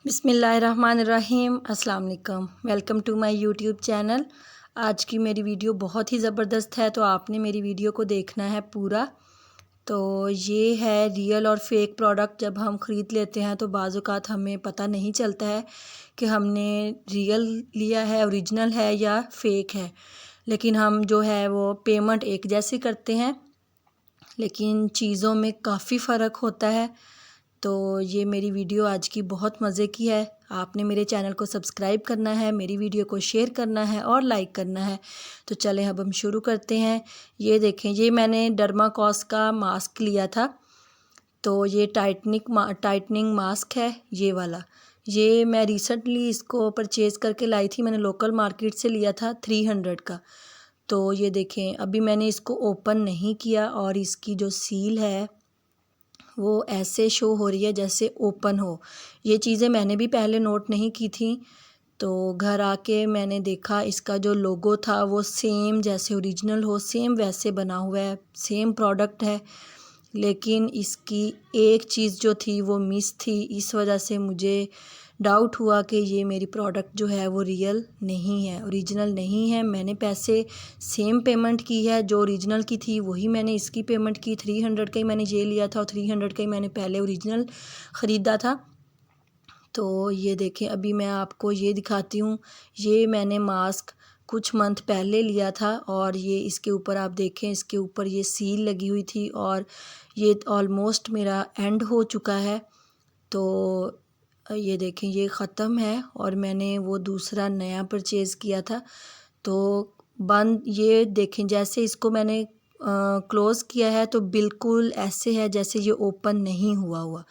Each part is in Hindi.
बिस्मिल्लाहिर्रहमानिर्रहीम। अस्सलाम वालेकुम। Welcome to my YouTube channel. आज की मेरी वीडियो बहुत ही ज़बरदस्त है, तो आपने मेरी वीडियो को देखना है पूरा। तो ये है रियल और फेक प्रोडक्ट। जब हम ख़रीद लेते हैं तो बाज़ औक़ात हमें पता नहीं चलता है कि हमने रियल लिया है, ओरिजिनल है या फ़ेक है। लेकिन हम जो है वो पेमेंट एक जैसी करते हैं, लेकिन चीज़ों में काफ़ी फ़र्क होता है। तो ये मेरी वीडियो आज की बहुत मज़े की है। आपने मेरे चैनल को सब्सक्राइब करना है, मेरी वीडियो को शेयर करना है और लाइक करना है। तो चलें अब हम शुरू करते हैं। ये देखें, ये मैंने डर्माकॉस का मास्क लिया था। तो ये टाइटनिंग मास्क है, ये वाला। ये मैं रिसेंटली इसको परचेज़ करके लाई थी। मैंने लोकल मार्केट से लिया था 300 का। तो ये देखें, अभी मैंने इसको ओपन नहीं किया और इसकी जो सील है वो ऐसे शो हो रही है जैसे ओपन हो। ये चीज़ें मैंने भी पहले नोट नहीं की थी। तो घर आके मैंने देखा इसका जो लोगो था वो सेम जैसे ओरिजिनल हो, सेम वैसे बना हुआ है, सेम प्रोडक्ट है। लेकिन इसकी एक चीज़ जो थी वो मिस थी। इस वजह से मुझे डाउट हुआ कि ये मेरी प्रोडक्ट जो है वो रियल नहीं है, ओरिजिनल नहीं है। मैंने पैसे सेम पेमेंट की है, जो ओरिजिनल की थी वही मैंने इसकी पेमेंट की। 300 का ही मैंने ये लिया था और 300 का ही मैंने पहले ओरिजिनल ख़रीदा था। तो ये देखें, अभी मैं आपको ये दिखाती हूँ। ये मैंने मास्क कुछ मंथ पहले लिया था और ये इसके ऊपर आप देखें, इसके ऊपर ये सील लगी हुई थी और ये ऑलमोस्ट मेरा एंड हो चुका है। तो ये देखें, ये ख़त्म है और मैंने वो दूसरा नया परचेज़ किया था। तो बंद, ये देखें, जैसे इसको मैंने क्लोज़ किया है तो बिल्कुल ऐसे है जैसे ये ओपन नहीं हुआ हुआ।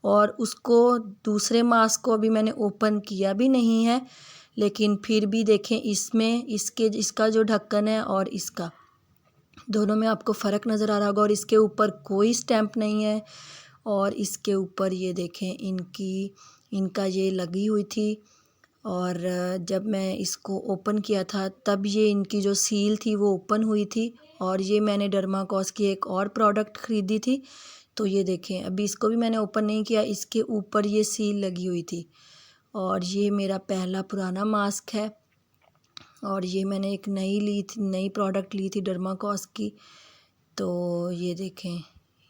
और उसको दूसरे मास्क को अभी मैंने ओपन किया भी नहीं है, लेकिन फिर भी देखें, इसमें इसका जो ढक्कन है और इसका, दोनों में आपको फ़र्क नज़र आ रहा होगा। और इसके ऊपर कोई स्टैम्प नहीं है और इसके ऊपर ये देखें, इनका ये लगी हुई थी। और जब मैं इसको ओपन किया था तब ये इनकी जो सील थी वो ओपन हुई थी। और ये मैंने डर्माकॉस की एक और प्रोडक्ट ख़रीदी थी। तो ये देखें, अभी इसको भी मैंने ओपन नहीं किया, इसके ऊपर ये सील लगी हुई थी। और ये मेरा पहला पुराना मास्क है और ये मैंने एक नई प्रोडक्ट ली थी डर्माकॉस की। तो ये देखें,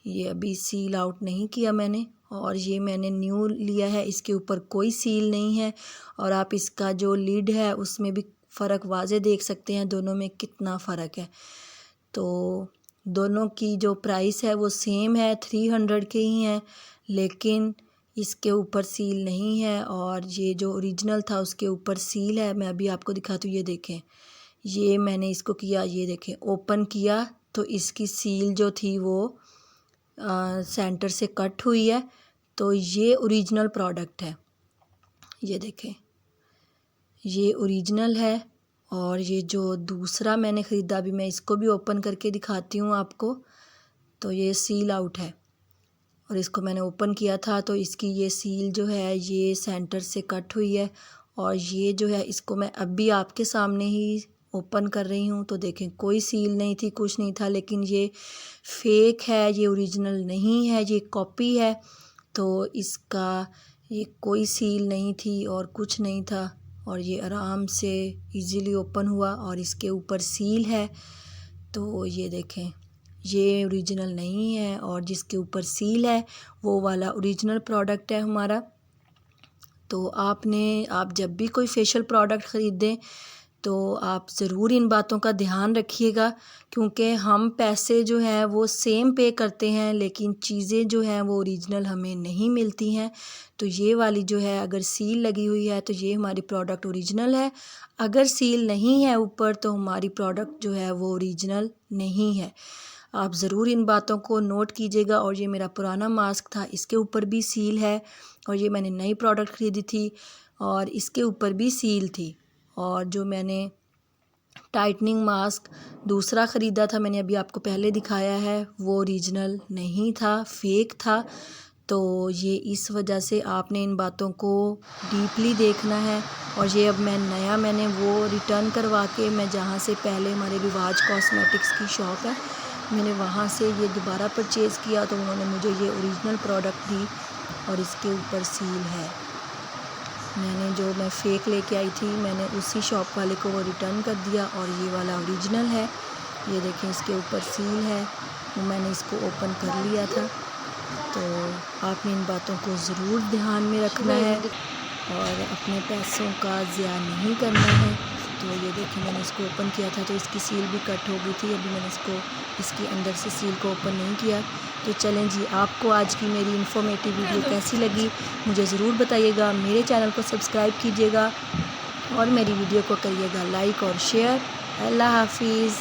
ये अभी सील आउट नहीं किया मैंने। और ये मैंने न्यू लिया है, इसके ऊपर कोई सील नहीं है। और आप इसका जो लिड है उसमें भी फ़र्क वाज़े देख सकते हैं, दोनों में कितना फ़र्क है। तो दोनों की जो प्राइस है वो सेम है, 300 के ही हैं, लेकिन इसके ऊपर सील नहीं है और ये जो ओरिजिनल था उसके ऊपर सील है। मैं अभी आपको दिखाती हूँ। ये देखें, ये मैंने इसको किया, ये देखें, ओपन किया तो इसकी सील जो थी वो सेंटर से कट हुई है। तो ये ओरिजिनल प्रोडक्ट है। ये देखें, ये ओरिजिनल है। और ये जो दूसरा मैंने ख़रीदा, अभी मैं इसको भी ओपन करके दिखाती हूँ आपको। तो ये सील आउट है और इसको मैंने ओपन किया था तो इसकी ये सील जो है ये सेंटर से कट हुई है। और ये जो है, इसको मैं अभी आपके सामने ही ओपन कर रही हूँ। तो देखें, कोई सील नहीं थी, कुछ नहीं था, लेकिन ये फ़ेक है, ये ओरिजिनल नहीं है, ये कॉपी है। तो इसका ये कोई सील नहीं थी और कुछ नहीं था और ये आराम से इजीली ओपन हुआ और इसके ऊपर सील है। तो ये देखें, ये ओरिजिनल नहीं है और जिसके ऊपर सील है वो वाला ओरिजिनल प्रोडक्ट है हमारा। तो आप जब भी कोई फेशियल प्रोडक्ट ख़रीदें तो आप ज़रूर इन बातों का ध्यान रखिएगा, क्योंकि हम पैसे जो हैं वो सेम पे करते हैं, लेकिन चीज़ें जो हैं वो ओरिजिनल हमें नहीं मिलती हैं। तो ये वाली जो है, अगर सील लगी हुई है तो ये हमारी प्रोडक्ट ओरिजिनल है। अगर सील नहीं है ऊपर तो हमारी प्रोडक्ट जो है वो ओरिजिनल नहीं है। आप ज़रूर इन बातों को नोट कीजिएगा। और ये मेरा पुराना मास्क था, इसके ऊपर भी सील है। और ये मैंने नई प्रोडक्ट ख़रीदी थी और इसके ऊपर भी सील थी। और जो मैंने टाइटनिंग मास्क दूसरा ख़रीदा था, मैंने अभी आपको पहले दिखाया है, वो ओरिजिनल नहीं था, फ़ेक था। तो ये इस वजह से आपने इन बातों को डीपली देखना है। और ये अब मैंने वो रिटर्न करवा के, मैं जहाँ से पहले हमारे रिवाज कॉस्मेटिक्स की शॉप है, मैंने वहाँ से ये दोबारा परचेज़ किया। तो उन्होंने मुझे ये ओरिजिनल प्रोडक्ट दी और इसके ऊपर सील है। मैंने जो मैं फ़ेक लेके आई थी मैंने उसी शॉप वाले को वो रिटर्न कर दिया और ये वाला ओरिजिनल है। ये देखें इसके ऊपर सील है, वो मैंने इसको ओपन कर लिया था। तो आपने इन बातों को ज़रूर ध्यान में रखना है और अपने पैसों का ज़िया नहीं करना है। तो ये देखें मैंने इसको ओपन किया था तो इसकी सील भी कट हो गई थी। अभी मैंने इसके अंदर से सील को ओपन नहीं किया। तो चलें जी, आपको आज की मेरी इन्फॉर्मेटिव वीडियो कैसी लगी मुझे ज़रूर बताइएगा। मेरे चैनल को सब्सक्राइब कीजिएगा और मेरी वीडियो को करिएगा लाइक और शेयर। अल्लाह हाफिज़।